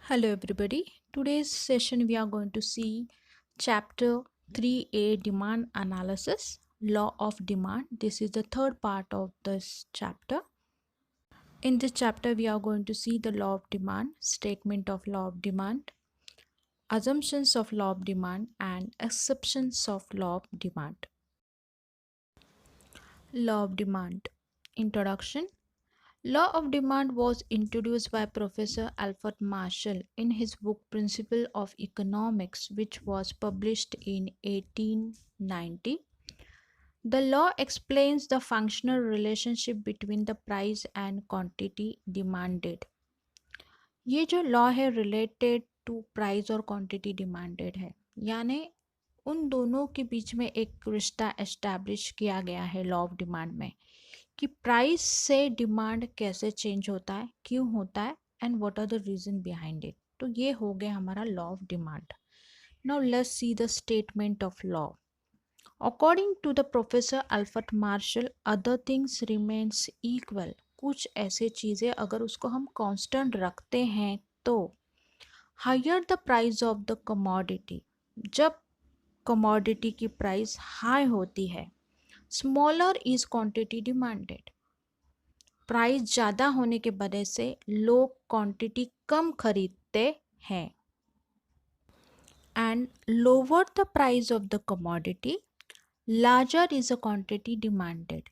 Hello everybody. Today's session we are going to see chapter 3A demand analysis, law of demand. This is the third part of this chapter. In this chapter we are going to see the law of demand, statement of law of demand, assumptions of law of demand and exceptions of law of demand. Law of demand. Introduction. Law of demand was introduced by Professor Alfred Marshall in his book Principle of Economics, which was published in 1890. The law explains the functional relationship between the price and quantity demanded. ये जो law है related to price और quantity demanded है, यानी उन दोनों के बीच में एक रिश्ता एस्टैब्लिश किया गया है लॉ ऑफ डिमांड में कि प्राइस से डिमांड कैसे चेंज होता है, क्यों होता है and what are the reason behind it. तो ये हो गया हमारा law of demand. Now let's see the statement of law. According to the professor Alfred Marshall, other things remains equal. कुछ ऐसे चीज़ें अगर उसको हम कांस्टेंट रखते हैं तो higher the price of the commodity, जब कमोडिटी की प्राइस हाई होती है, smaller is quantity demanded. Price ज़्यादा होने के वजह से लोग क्वांटिटी कम खरीदते हैं. And lower the price of the commodity, larger is a quantity demanded.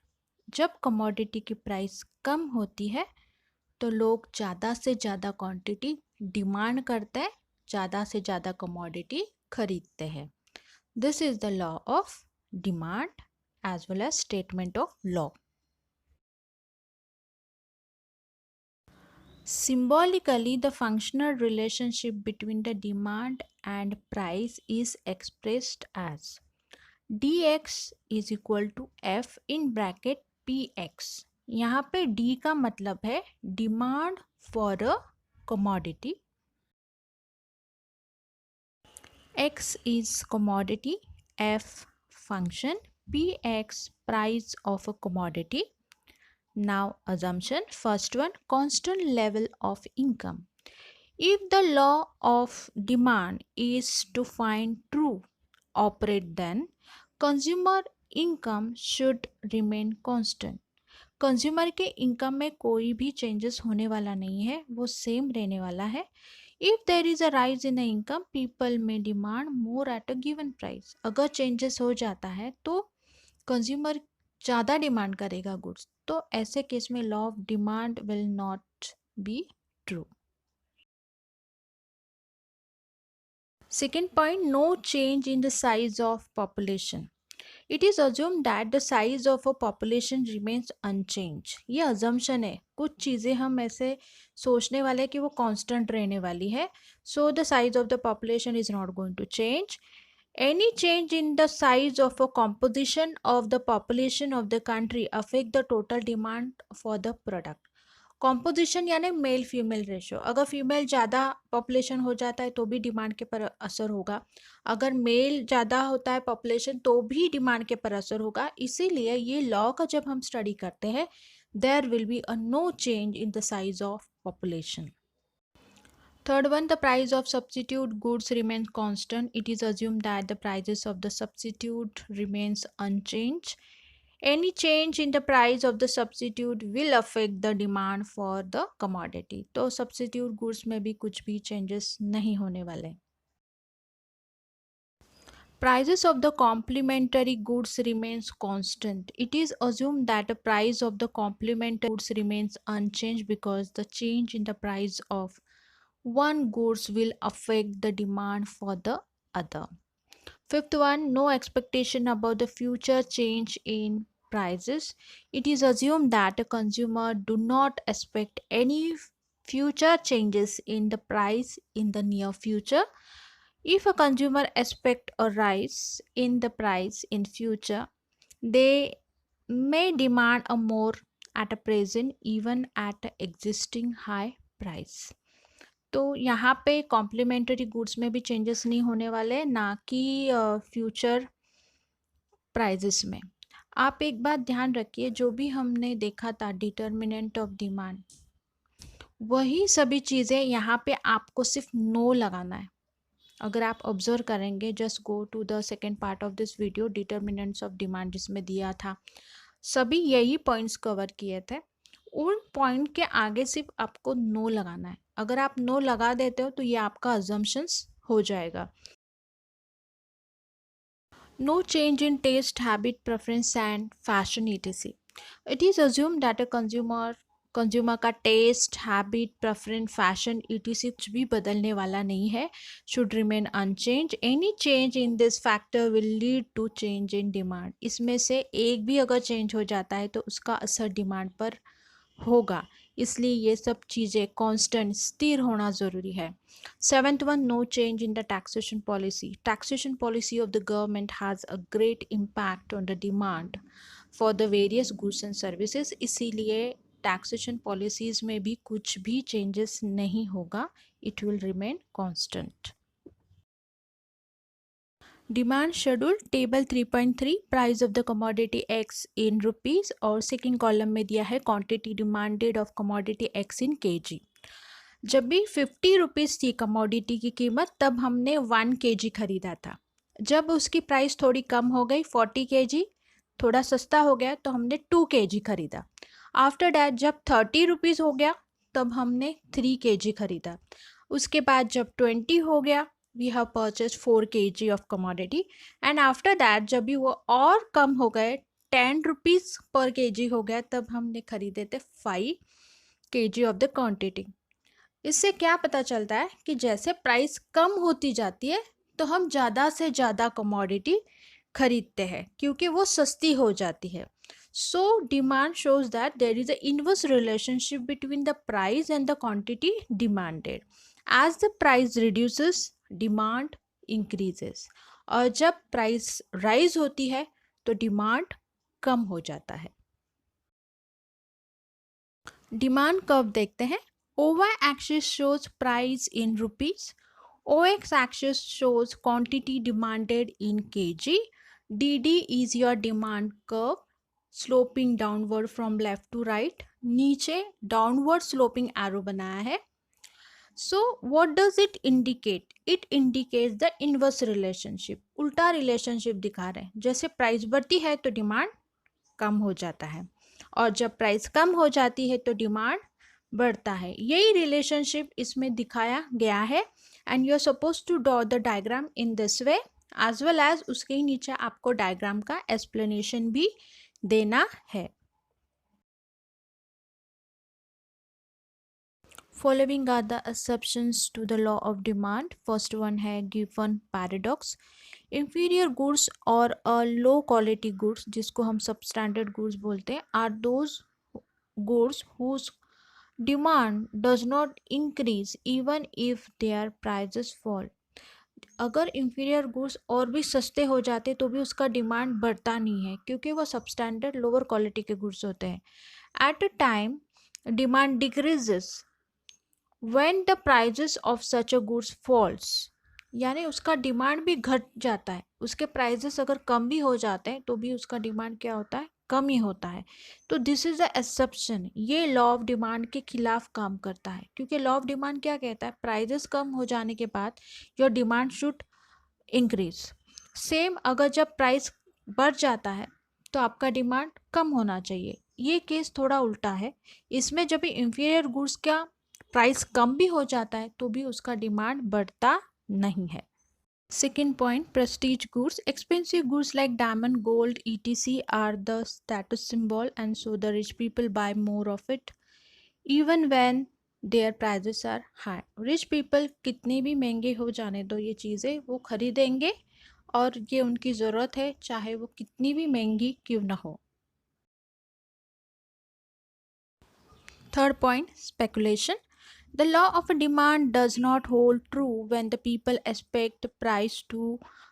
जब कमोडिटी की प्राइस कम होती है तो लोग ज़्यादा से ज़्यादा क्वांटिटी डिमांड करते हैं, ज़्यादा से ज़्यादा कमोडिटी खरीदते हैं. This is the law of demand as well as statement of law. Symbolically, the functional relationship between the demand and price is expressed as dx is equal to f in bracket px. यहाँ पे d का मतलब है demand for a commodity, x is commodity, f function, px price of a commodity. Now assumption, first one, constant level of income. If the law of demand is to find true operate, then consumer income should remain constant. Consumer के income में कोई भी changes होने वाला नहीं है, वो same रहने वाला है. If there is a rise in income, people may demand more at a given price. अगर चेंजेस हो जाता है तो कंज्यूमर ज़्यादा डिमांड करेगा गुड्स, तो ऐसे केस में law of demand will not be true. Second point, no change in the size of population. It is assumed that the size of a population remains unchanged. ये assumption है, कुछ चीज़ें हम ऐसे सोचने वाले हैं कि वो constant रहने वाली है. So the size of the population is not going to change. Any change in the size of a composition of the population of the country affect the total demand for the product. Composition यानी male female ratio. अगर female ज़्यादा population हो जाता है तो भी demand के पर असर होगा, अगर मेल ज़्यादा होता है पॉपुलेशन तो भी डिमांड के पर असर होगा. इसीलिए ये लॉ का जब हम स्टडी करते हैं, there will be a no change in the size of population. Third one, the price of substitute goods remains constant. It is assumed that the prices of the substitute remains unchanged. Any change in the price of the substitute will affect the demand for the commodity. तो substitute goods में भी कुछ भी changes नहीं होने वाले. Prices of the complementary goods remains constant. It is assumed that the price of the complementary goods remains unchanged because the change in the price of one goods will affect the demand for the other. Fifth one, no expectation about the future change in prices. It is assumed that a consumer do not expect any future changes in the price in the near future. If a consumer expect a rise in the price in future, they may demand a more at a present even at a existing high price. तो यहाँ पे complementary goods में भी changes नहीं होने वाले, ना कि फ्यूचर प्राइजेस में. आप एक बात ध्यान रखिए, जो भी हमने देखा था डिटर्मिनेंट ऑफ डिमांड, वही सभी चीज़ें यहाँ पे आपको सिर्फ नो लगाना है। अगर आप ऑब्जर्व करेंगे, just go to the second part of this video, determinants of demand, जिसमें दिया था, सभी यही पॉइंट्स कवर किए थे। उन पॉइंट के आगे सिर्फ आपको नो लगाना है। अगर आप नो लगा देते हो तो ये आपका अजम्पशंस हो जाएगा। No change in taste, habit, preference and fashion etc. It is assumed that a consumer का taste, habit, preference, fashion etc कुछ भी बदलने वाला नहीं है, should remain unchanged. Any change in this factor will lead to change in demand. इसमें से एक भी अगर चेंज हो जाता है तो उसका असर डिमांड पर होगा, इसलिए ये सब चीज़ें कांस्टेंट, स्थिर होना ज़रूरी है। Seventh one, no change in the taxation policy. Taxation policy of the government has a great impact on the demand for the various goods and services. इसीलिए taxation policies में भी कुछ भी changes नहीं होगा, it will remain constant. Demand schedule table 3.3, price of the commodity X in rupees, और second column में दिया है quantity demanded of commodity X in kg. जब भी 50 रुपीज़ थी कमोडिटी की कीमत, तब हमने 1 kg खरीदा था। जब उसकी प्राइस थोड़ी कम हो गई, 40 kg थोड़ा सस्ता हो गया, तो हमने 2 kg खरीदा। आफ्टर डैट जब 30 रुपीज़ हो गया, तब हमने 3 kg खरीदा। उसके बाद जब 20 हो गया, we have purchase 4 kg of commodity, and after that जब भी वो और कम हो गए, 10 रुपीज़ पर kg हो गया, तब हमने खरीदे थे 5 kg ऑफ द क्वान्टिटी। इससे क्या पता चलता है कि जैसे प्राइस कम होती जाती है तो हम ज़्यादा से ज़्यादा कमोडिटी खरीदते हैं, क्योंकि वो सस्ती हो जाती है। सो demand shows that there is a inverse relationship between the price and the quantity demanded. As the price reduces, demand increases, और जब प्राइस राइज होती है तो डिमांड कम हो जाता है। डिमांड कर्व देखते हैं। OY axis shows price in rupees. OX axis shows quantity demanded in kg. DD is your demand curve sloping downward from left to right. नीचे downward sloping arrow बनाया है. So what does it indicate? It indicates the inverse relationship. उल्टा relationship दिखा रहे हैं। जैसे price बढ़ती है तो डिमांड कम हो जाता है, और जब प्राइस कम हो जाती है तो डिमांड बढ़ता है। यही रिलेशनशिप इसमें दिखाया गया है, and you are suppose to draw the diagram in this way, as well as उसके ही नीचे आपको डायग्राम का एक्सप्लेनेशन भी देना है। Following are the exceptions to the law of demand. First one है गिवन पैराडॉक्स। इंफीरियर गुड्स और अ लो क्वालिटी गुड्स, जिसको हम सबस्टैंडर्ड गुड्स बोलते हैं, are those goods whose demand does not increase even if their prices fall. अगर inferior goods और भी सस्ते हो जाते तो भी उसका डिमांड बढ़ता नहीं है, क्योंकि वो सबस्टैंडर्ड लोअर क्वालिटी के गुड्स होते हैं। At a time demand decreases when the prices of such a goods falls, यानी उसका डिमांड भी घट जाता है। उसके प्राइजेस अगर कम भी हो जाते हैं तो भी उसका डिमांड क्या होता है, कम ही होता है। तो दिस इज द एक्सेप्शन। ये लॉ ऑफ डिमांड के खिलाफ काम करता है, क्योंकि लॉ ऑफ डिमांड क्या कहता है, प्राइजेस कम हो जाने के बाद your demand should increase. Same अगर जब प्राइस बढ़ जाता है तो आपका डिमांड कम होना चाहिए। ये केस थोड़ा उल्टा है। इसमें जब भी इंफीरियर गुड्स का प्राइस कम भी हो जाता है तो भी उसका डिमांड बढ़ता नहीं है। Second point, prestige goods. Expensive goods like diamond, gold, etc. are the status symbol, and so the rich people buy more of it even when their prices are high. Rich people कितने भी महंगे हो जाने दो ये चीज़ें, वो खरीदेंगे, और ये उनकी ज़रूरत है, चाहे वो कितनी भी महंगी क्यों ना हो। Third point, speculation. The law of demand does not hold true when the people expect the price to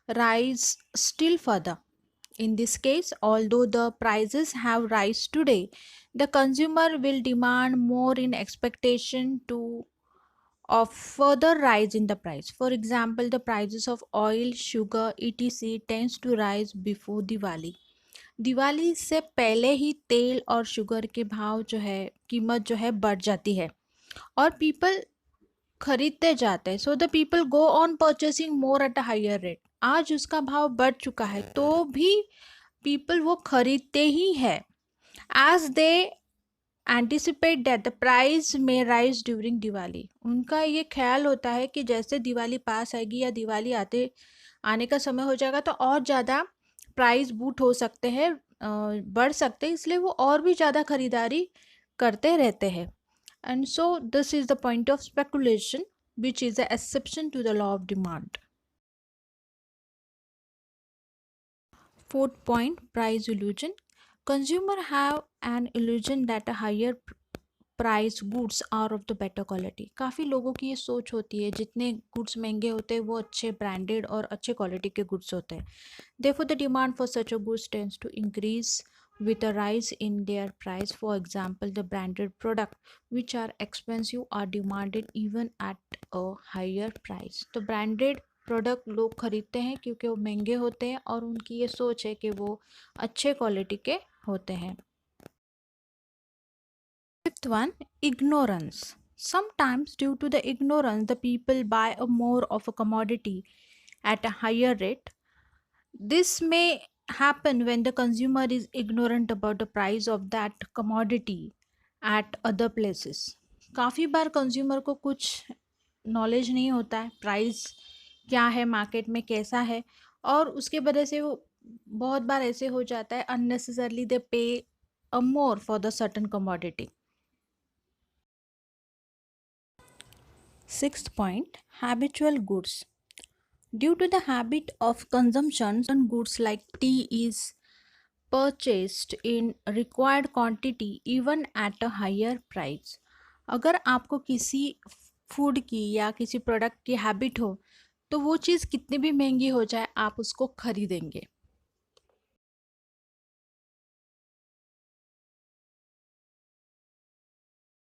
rise still further. In this case, although the prices have rise today, the consumer will demand more in expectation to of further rise in the price. For example, the prices of oil, sugar, etc. tends to rise before Diwali. Diwali से पहले ही तेल और sugar के भाव जो है, कीमत जो है, बढ़ जाती है। और पीपल खरीदते जाते हैं, so the people go on purchasing more at a higher rate. आज उसका भाव बढ़ चुका है तो भी पीपल वो खरीदते ही है, as they anticipate that the price में राइज ड्यूरिंग दिवाली। उनका ये ख्याल होता है कि जैसे दिवाली पास आएगी या दिवाली आने का समय हो जाएगा तो और ज़्यादा प्राइस बूट हो सकते हैं, बढ़ सकते हैं, इसलिए वो और भी ज़्यादा खरीदारी करते रहते हैं। And so this is the point of speculation which is an exception to the law of demand. Fourth point, price illusion. Consumer have an illusion that a higher price goods are of the better quality. काफ़ी लोगों की ये सोच होती है जितने goods महंगे होते हैं वो अच्छे ब्रांडेड और अच्छे क्वालिटी के गुड्स होते हैं। Therefore, the demand for such a goods tends to increase with a rise in their price. For example, the branded product which are expensive are demanded even at a higher price. तो branded product लोग खरीदते हैं क्योंकि वो महंगे होते हैं और उनकी ये सोच है कि वो अच्छे क्वालिटी के होते हैं। Fifth one, ignorance. Sometimes, due to the ignorance, the people buy a more of a commodity at a higher rate. This may happen when the consumer is ignorant about the price of that commodity at other places. काफ़ी बार consumer को कुछ knowledge नहीं होता है price क्या है market में कैसा है, और उसके वजह से वो बहुत बार ऐसे हो जाता है unnecessarily they pay a more for the certain commodity. Sixth point, habitual goods. Due to the habit of consumption, certain goods like tea is purchased in required quantity even at a higher price. अगर आपको किसी food की या किसी product की habit हो तो वो चीज़ कितनी भी महंगी हो जाए आप उसको खरीदेंगे।